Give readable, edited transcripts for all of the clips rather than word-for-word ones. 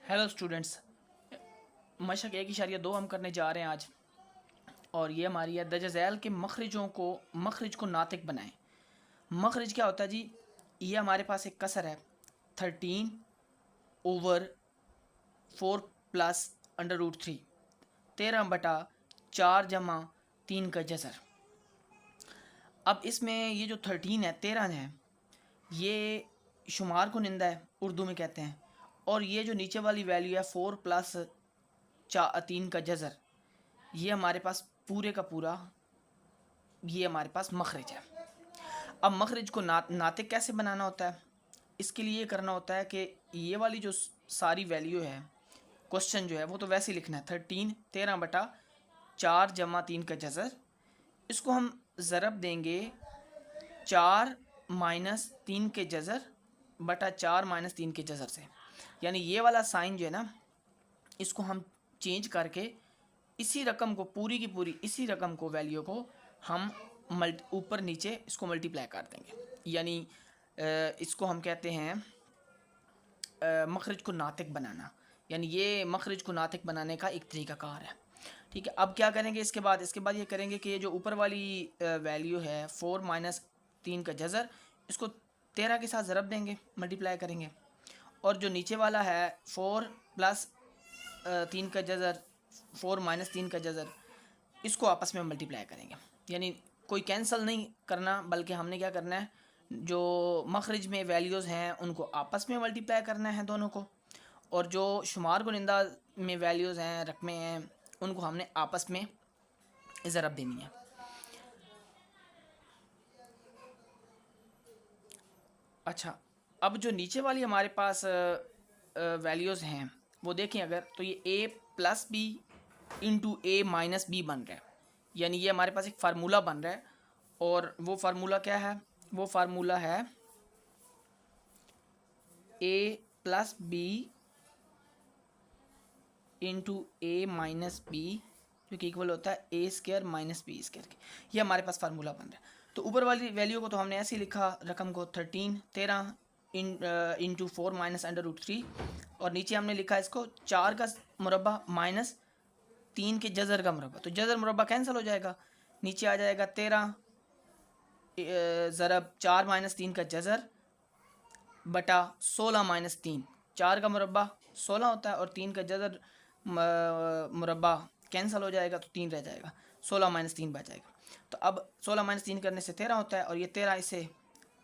Hello students, मशक 1.2 हम करने जा रहे हैं आज। और ये हमारी है दजज़ैल के मखरज को नातिक बनाएं। मखरज क्या होता है जी? ये हमारे पास एक कसर है 13/4 प्लस √3, 13/4 जमा 3 का जज़र। अब इसमें ये जो 13 है, 13 है, ये शुमार को निंदा है, उर्दू में कहते हैं। और ये जो नीचे वाली वैल्यू है 4 प्लस 3 का जज़र, ये हमारे पास पूरे का पूरा ये हमारे पास मखरज है। अब मखरज को नातिक कैसे बनाना होता है? इसके लिए ये करना होता है कि ये वाली जो सारी वैल्यू है, क्वेश्चन जो है वो तो वैसे ही लिखना है 13/4 जमा 3 का जज़र। इसको हम ज़रब देंगे 4 माइनस 3 के जज़र बटा 4 माइनस 3 के जज़र से। यानी ये वाला साइन जो है ना, इसको हम चेंज करके इसी रकम को पूरी की पूरी इसी रकम को वैल्यू को हम ऊपर नीचे इसको मल्टीप्लाई कर देंगे। यानी इसको हम कहते हैं मखरज को नातिक बनाना। यानी ये मखरज को नातिक बनाने का एक तरीक़ाकार है। ठीक है, अब क्या करेंगे इसके बाद ये करेंगे कि ये जो ऊपर वाली वैल्यू है 4 माइनस 3 का जज़र, इसको 13 के साथ ज़रब देंगे, मल्टीप्लाई करेंगे। और जो नीचे वाला है 4 प्लस 3 का जज़र, 4 माइनस 3 का जज़र, इसको आपस में मल्टीप्लाई करेंगे। यानी कोई कैंसिल नहीं करना, बल्कि हमने क्या करना है, जो मखरज में वैल्यूज़ हैं उनको आपस में मल्टीप्लाई करना है दोनों को, और जो शुमार गुनिंदा में वैल्यूज़ हैं, रकमें हैं, उनको हमने आपस में ज़रब देनी है। अच्छा, अब जो नीचे वाली हमारे पास वैल्यूज़ हैं वो देखें अगर, तो ये a plus b into a minus b बन रहा है। यानी ये हमारे पास एक फार्मूला बन रहा है, और वो फार्मूला क्या है? वो फार्मूला है a plus b into a minus b, जो कि इक्वल होता है a square minus b square के। ये हमारे पास फार्मूला बन रहा है। तो ऊपर वाली वैल्यू को तो हमने ऐसे ही लिखा, रकम को 13 इंटू 4 माइनस √3, और नीचे हमने लिखा इसको 4 का मुरब्बा माइनस 3 के जज़र का मुरब्बा। तो जज़र मुरब्बा कैंसिल हो जाएगा, नीचे आ जाएगा 13 ज़रब 4 माइनस 3 का जज़र बटा 16 माइनस 3। 4 का मुरब्बा 16 होता है और 3 का जज़र मुरब्बा कैंसिल हो जाएगा, तो 3 रह जाएगा, 16 माइनस 3 बच जाएगा। तो अब 16 माइनस 3 करने से 13 होता है, और ये 13 इसे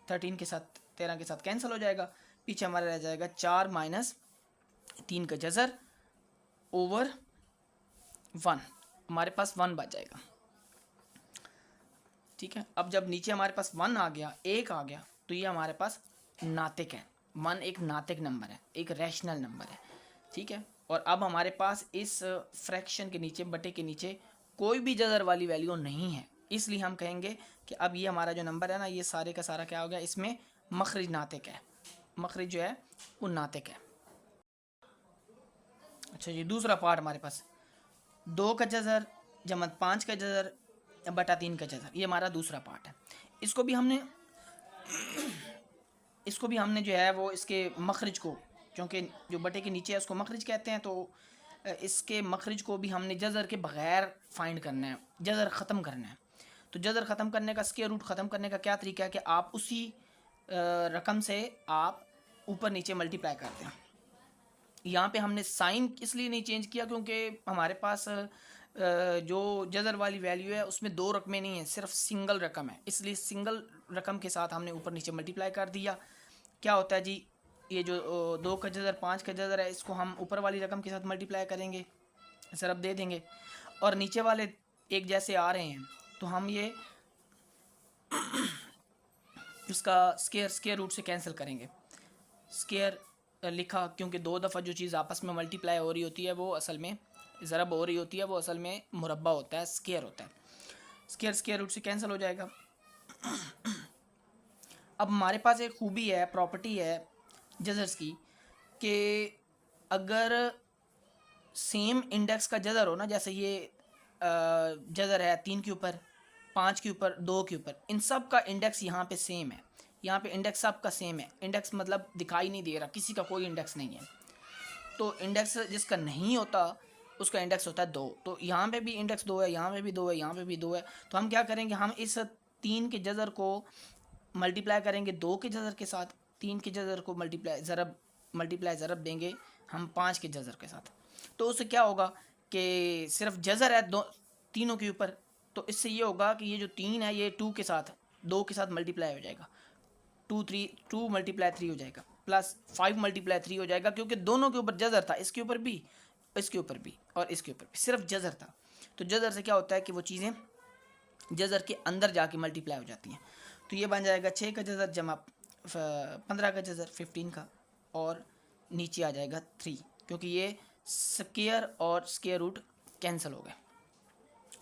13 के साथ 13 के साथ कैंसिल हो जाएगा। पीछे हमारा रह जाएगा 4 माइनस 3 का जज़र ओवर 1, हमारे पास 1 बच जाएगा। ठीक है, अब जब नीचे हमारे पास 1 आ गया, 1 आ गया, तो ये हमारे पास नातिक है। 1 एक नातिक नंबर है, एक रैशनल नंबर है। ठीक है, और अब हमारे पास इस फ्रैक्शन के नीचे, बटे के नीचे कोई भी जज़र वाली वैल्यू नहीं है, इसलिए हम कहेंगे कि अब ये हमारा जो नंबर है ना, ये सारे का सारा क्या हो गया, इसमें मखरज नातिक है। मखरज जो है वो नातिक है। अच्छा जी, दूसरा पार्ट हमारे पास 2 का जज़र जमा 5 का जज़र बटा 3 का जज़र, ये हमारा दूसरा पार्ट है। इसको भी हमने जो है वो इसके मखरज को, क्योंकि जो बटे के नीचे है उसको मखरज कहते हैं, तो इसके मखरज को भी हमने जज़र के बग़ैर फाइंड करना है, जज़र ख़त्म करना है। तो जज़र ख़त्म करने का, स्क्वायर रूट ख़त्म करने का क्या तरीका है कि आप उसी रकम से आप ऊपर नीचे मल्टीप्लाई करते हैं। यहाँ पे हमने साइन इसलिए नहीं चेंज किया क्योंकि हमारे पास जो जज़र वाली वैल्यू है उसमें 2 रकमें नहीं है, सिर्फ सिंगल रकम है, इसलिए सिंगल रकम के साथ हमने ऊपर नीचे मल्टीप्लाई कर दिया। क्या होता है जी, ये जो 2 का जज़र 5 का जज़र है, इसको हम ऊपर वाली रकम के साथ मल्टीप्लाई करेंगे, ज़रब दे देंगे, और नीचे वाले एक जैसे आ रहे हैं, तो हम ये इसका स्क्वायर रूट से कैंसिल करेंगे। स्क्वायर लिखा क्योंकि 2 दफ़ा जो चीज़ आपस में मल्टीप्लाई हो रही होती है वो असल में ज़रब हो रही होती है, वो असल में मुरब्बा होता है, स्क्वायर होता है। स्क्वायर रूट से कैंसिल हो जाएगा। अब हमारे पास एक खूबी है, प्रॉपर्टी है जज़र्स की, कि अगर सेम इंडेक्स का जज़र हो ना, जैसे ये जज़र है 3 के ऊपर, 5 के ऊपर, 2 के ऊपर, इन सब का इंडेक्स यहाँ पे सेम है। यहाँ पे इंडेक्स सब का सेम है। इंडेक्स मतलब दिखाई नहीं दे रहा, किसी का कोई इंडेक्स नहीं है। तो इंडेक्स जिसका नहीं होता उसका इंडेक्स होता है 2। तो यहाँ पे भी इंडेक्स 2 है, यहाँ पे भी 2 है, यहाँ पे भी 2 है। तो हम क्या करेंगे, हम इस 3 के जज़र को मल्टीप्लाई करेंगे 2 के जज़र के साथ, 3 के जज़र को मल्टीप्लाई ज़रब देंगे हम 5 के जज़र के साथ। तो उससे क्या होगा कि सिर्फ जज़र है दो तीनों के ऊपर, तो इससे ये होगा कि ये जो 3 है ये 2 के साथ 2 के साथ मल्टीप्लाई हो जाएगा, 2 मल्टीप्लाई 3 हो जाएगा, प्लस 5 मल्टीप्लाई 3 हो जाएगा, क्योंकि दोनों के ऊपर जज़र था, इसके ऊपर भी, इसके ऊपर भी और इसके ऊपर भी सिर्फ जज़र था। तो जज़र से क्या होता है कि वो चीज़ें जज़र के अंदर जाके मल्टीप्लाई हो जाती हैं। तो ये बन जाएगा 6 का जज़र जमा 15 का जज़र 15 का, और नीचे आ जाएगा 3, क्योंकि ये स्क्वायर और स्क्वायर रूट कैंसिल हो गए,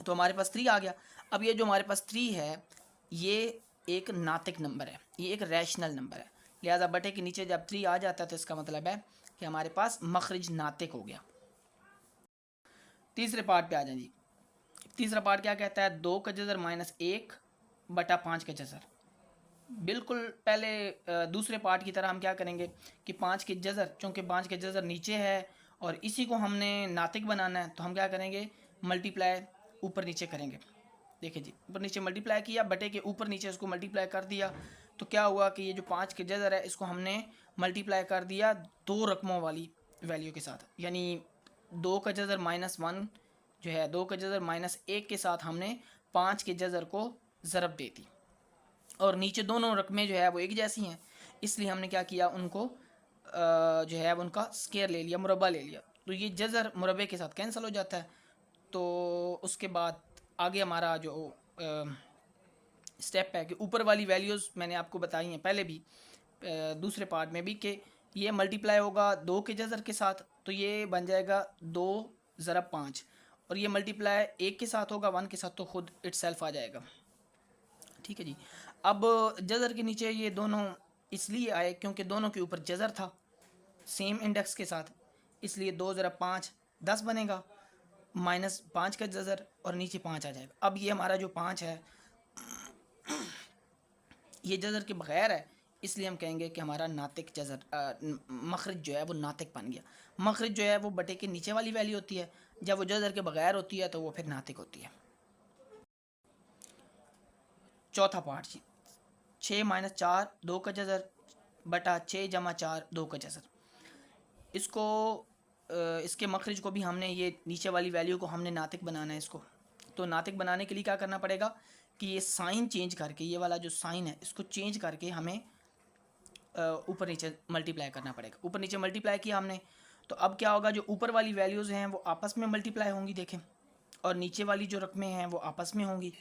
तो हमारे पास 3 आ गया। अब ये जो हमारे पास 3 है ये एक नातिक नंबर है, ये एक रैशनल नंबर है, लिहाजा बटे के नीचे जब 3 आ जाता है तो इसका मतलब है कि हमारे पास मखरज नातिक हो गया। तीसरे पार्ट पे आ जाए जी। तीसरा पार्ट क्या कहता है, 2 का जज़र माइनस 1 बटा 5 का जज़र। बिल्कुल पहले दूसरे पार्ट की तरह हम क्या करेंगे कि 5 के जज़र, चूँकि 5 के जज़र नीचे है और इसी को हमने नातिक बनाना है, तो हम क्या करेंगे मल्टीप्लाई ऊपर नीचे करेंगे। देखिए जी, ऊपर नीचे मल्टीप्लाई किया, बटे के ऊपर नीचे इसको मल्टीप्लाई कर दिया, तो क्या हुआ कि ये जो 5 के जज़र है इसको हमने मल्टीप्लाई कर दिया 2 रकमों वाली वैल्यू के साथ, यानी 2 का जज़र -1 जो है 2 का जज़र -1 के साथ हमने 5 के जज़र को ज़रब दे दी, और नीचे दोनों रकमें जो है वो एक जैसी हैं, इसलिए हमने क्या किया उनको जो है उनका स्क्वायर ले लिया, मुरब्बा ले लिया। तो ये जज़र मुरब्बे के साथ कैंसिल हो जाता है। तो उसके बाद आगे हमारा जो स्टेप है कि ऊपर वाली वैल्यूज़ मैंने आपको बताई हैं पहले भी दूसरे पार्ट में भी, कि ये मल्टीप्लाई होगा 2 के जज़र के साथ, तो ये बन जाएगा 2 ज़रब 5, और ये मल्टीप्लाई 1 के साथ होगा 1 के साथ, तो खुद इटसेल्फ आ जाएगा। ठीक है जी। अब जज़र के नीचे ये दोनों इसलिए आए क्योंकि दोनों के ऊपर जज़र था सेम इंडेक्स के साथ, इसलिए 2 ज़रब 5 10 बनेगा, -5 का जज़र और नीचे 5 आ जाएगा। अब ये हमारा जो 5 है ये जज़र के बग़ैर है, इसलिए हम कहेंगे कि हमारा नातिक जज़र मखरज जो है वो नातिक बन गया। मखरज जो है वो बटे के नीचे वाली वैल्यू होती है, जब वो जज़र के बग़ैर होती है तो वो फिर नातिक होती है। चौथा पार्ट जी, 6 - 4 2 का जज़र बटा 6 जमा 4 2 का जज़र। इसको इसके मखरज को भी हमने ये नीचे वाली वैल्यू को हमने नातिक बनाना है इसको। तो नातिक बनाने के लिए क्या करना पड़ेगा कि ये साइन चेंज करके, ये वाला जो साइन है इसको चेंज करके हमें ऊपर नीचे मल्टीप्लाई करना पड़ेगा। ऊपर नीचे मल्टीप्लाई किया हमने, तो अब क्या होगा, जो ऊपर वाली वैल्यूज़ हैं वो आपस में मल्टीप्लाई होंगी देखें, और नीचे वाली जो रकमें हैं वो आपस में होंगी।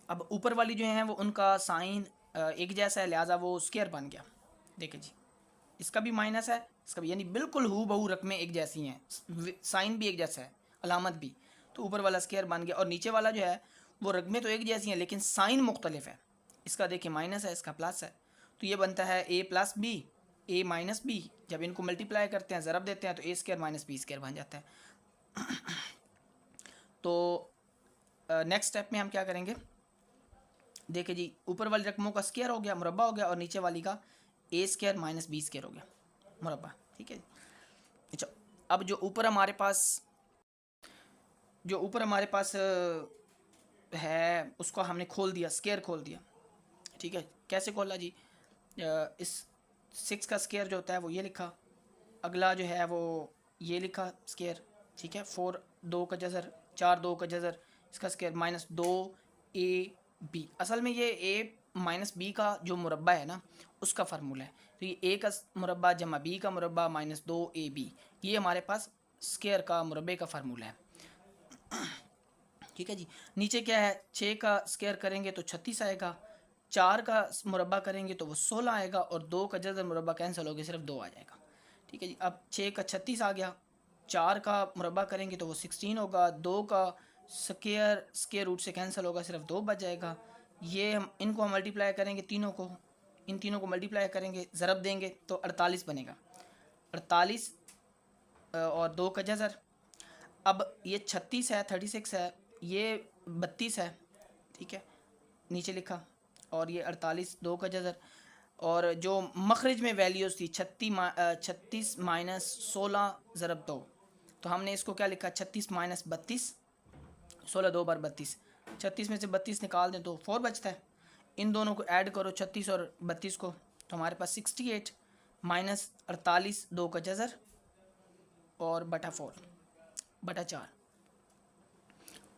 अब ऊपर वाली जो हैं वो उनका साइन एक जैसा है, लिहाजा वो स्क्वायर बन गया। देखिए जी, इसका भी माइनस है, इसका भी, यानी बिल्कुल हू बहू रकमें एक जैसी हैं, साइन भी एक जैसा है, अलामत भी, तो ऊपर वाला स्क्वायर बन गया। और नीचे वाला जो है वो रकमें तो एक जैसी हैं लेकिन साइन मुख्तलिफ है, इसका देखिए माइनस है, इसका प्लस है, तो ये बनता है a + b a - b। जब इनको मल्टीप्लाई करते हैं, ज़रब देते हैं, तो a² - b² बन जाता है। तो नेक्स्ट स्टेप में हम क्या करेंगे, देखिए जी, ऊपर वाली रकमों का स्क्वायर हो गया, मुरब्बा हो गया, और नीचे वाली का a² - b² हो गया, मुरब्बा। ठीक है। अच्छा, अब जो ऊपर हमारे पास है उसको हमने खोल दिया, स्क्वायर खोल दिया। ठीक है, कैसे खोला जी, इस 6 का स्क्वायर जो होता है वो ये लिखा, अगला जो है वो ये लिखा स्क्वायर। ठीक है, 4 2 का जज़र 4 2 का जज़र, इसका स्क्वायर -2ab। असल में ये a - b का जो मुरब्बा है ना उसका फार्मूला है, तो ये a का मुरब्बा जमा b का मुरब्बा -2ab, ये हमारे पास स्क्वायर का मुरब्बे का फार्मूला है। ठीक है जी। नीचे क्या है, 6 का स्क्वायर करेंगे तो 36 आएगा, 4 का मुरब्बा करेंगे तो वो 16 आएगा, और 2 का जज़र मुरब्बा कैंसिल हो गया, सिर्फ 2 आ जाएगा। ठीक है जी। अब 6 का 36 आ गया, 4 का मुरब्बा करेंगे तो वो 16 होगा, 2 का स्क्वायर रूट से कैंसिल होगा, सिर्फ 2 बच जाएगा। ये हम इनको मल्टीप्लाई करेंगे, तीनों को, इन तीनों को मल्टीप्लाई करेंगे, ज़रब देंगे तो 48 बनेगा, 48 और 2 का जज़र। अब ये 36 है, 36 है, ये 32 है। ठीक है, नीचे लिखा, और ये 48 2 का जज़र। और जो मखरज में वैल्यूज़ थी 36 माइनस 16 ज़रब 2, तो हमने इसको क्या लिखा 36 माइनस 32, 16 2 बार 32, 36 में से 32 निकाल दें तो 4 बचता है। इन दोनों को ऐड करो 36 और 32 को, तो हमारे पास 68 माइनस 48 2 का जज़र और बटा 4 बटा 4।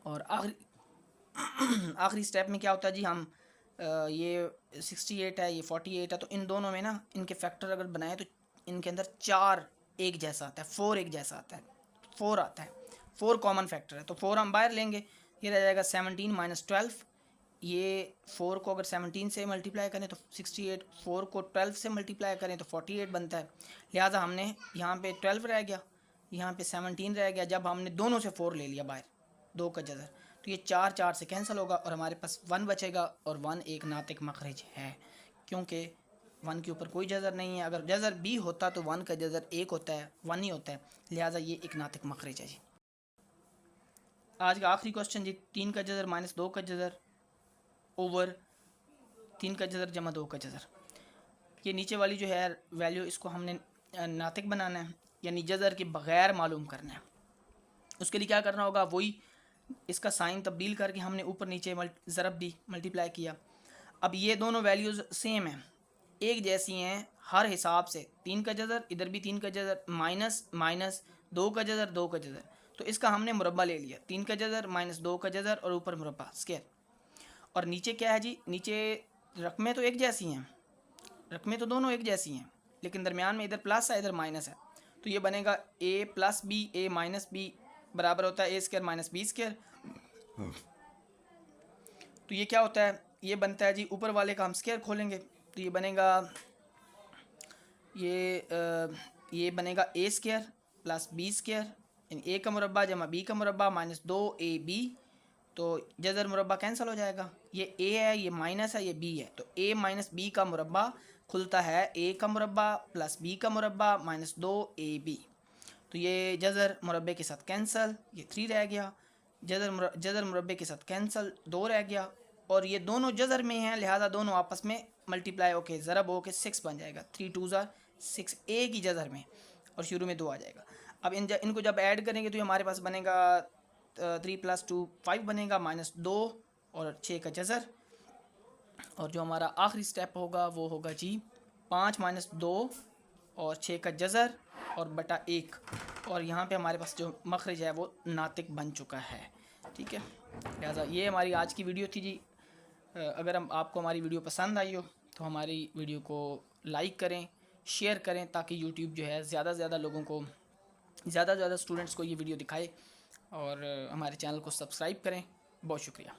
और आखिरी स्टेप में क्या होता है जी, हम ये 68 है, ये 48 है, तो इन दोनों में ना इनके फैक्टर अगर बनाए तो इनके अंदर 4 एक जैसा आता है, 4 एक जैसा आता है, 4 आता है, 4 कॉमन फैक्टर है, तो 4 हम बाहर लेंगे, ये रह जाएगा 17 माइनस 12। ये 4 को अगर 17 से मल्टीप्लाई करें तो 68, 4 को 12 से मल्टीप्लाई करें तो 48 बनता है। लिहाजा हमने यहाँ पे 12 रह गया, यहाँ पे 17 रह गया, जब हमने दोनों से 4 ले लिया बाहर, 2 का जज़र, तो ये 4 4 से कैंसिल होगा और हमारे पास 1 बचेगा, और 1 एक नातिक मखरज है, क्योंकि 1 के ऊपर कोई जज़र नहीं है। अगर जज़र भी होता तो 1 का जज़र 1 होता है, 1 ही होता है, लिहाजा ये एक नातिक मखरज है जी। आज का आखिरी क्वेश्चन जी, 3 का जज़र माइनस 2 का जज़र ओवर 3 का जज़र जमा 2 का जज़र। ये नीचे वाली जो है वैल्यू, इसको हमने नातिक बनाना है, यानी जज़र के बग़ैर मालूम करना है। उसके लिए क्या करना होगा, वही इसका साइन तब्दील करके हमने ऊपर नीचे ज़रब दी, मल्टीप्लाई किया। अब ये दोनों वैल्यूज़ सेम हैं, एक जैसी हैं हर हिसाब से। 3 का जज़र, इधर भी 3 का जज़र, माइनस माइनस 2 का जज़र 2 का जज़र, तो इसका हमने मुरब्बा ले लिया, 3 का जज़र माइनस 2 का जज़र और ऊपर मुरब्बा स्क्वायर। और नीचे क्या है जी, नीचे रकमें तो एक जैसी हैं, रकमें तो दोनों एक जैसी हैं, लेकिन दरमियान में इधर प्लस है इधर माइनस है, तो ये बनेगा a plus b, a minus b बराबर होता है a square minus b square. तो ये क्या होता है, ये बनता है जी, ऊपर वाले का हम स्क्वायर खोलेंगे तो ये बनेगा, ये बनेगा a square plus b square, यानी a का मुरब्बा जमा b का मुरब्बा माइनस 2ab, तो जज़र मुरब्बा कैंसिल हो जाएगा, ये a है, ये माइनस है, ये b है, तो a माइनस b का मुरब्बा खुलता है a का मुरब्बा प्लस b का मुरब्बा माइनस 2ab, तो ये जज़र मुरब्बे के साथ कैंसिल, ये 3 रह गया, जज़र मुरब्बे के साथ कैंसिल 2 रह गया, और ये दोनों जज़र में हैं, लिहाजा दोनों आपस में मल्टीप्लाई होके ज़रब होके 6 बन जाएगा, 3 2 6 एक ही जज़र में, और शुरू में 2 आ जाएगा। अब इनको जब ऐड करेंगे तो हमारे पास बनेगा 3 + 2 5 बनेगा, माइनस 2 और 6 का जज़र, और जो हमारा आखिरी स्टेप होगा वो होगा जी 5 माइनस 2 और 6 का जज़र और बटा 1, और यहाँ पे हमारे पास जो मखरज है वो नातिक बन चुका है। ठीक है, लिहाजा ये हमारी आज की वीडियो थी जी। अगर आपको हमारी वीडियो पसंद आई हो तो हमारी वीडियो को लाइक करें, शेयर करें, ताकि यूट्यूब जो है ज़्यादा से ज़्यादा लोगों को, ज़्यादा से ज़्यादा स्टूडेंट्स को ये वीडियो दिखाए, और हमारे चैनल को सब्सक्राइब करें। बहुत शुक्रिया।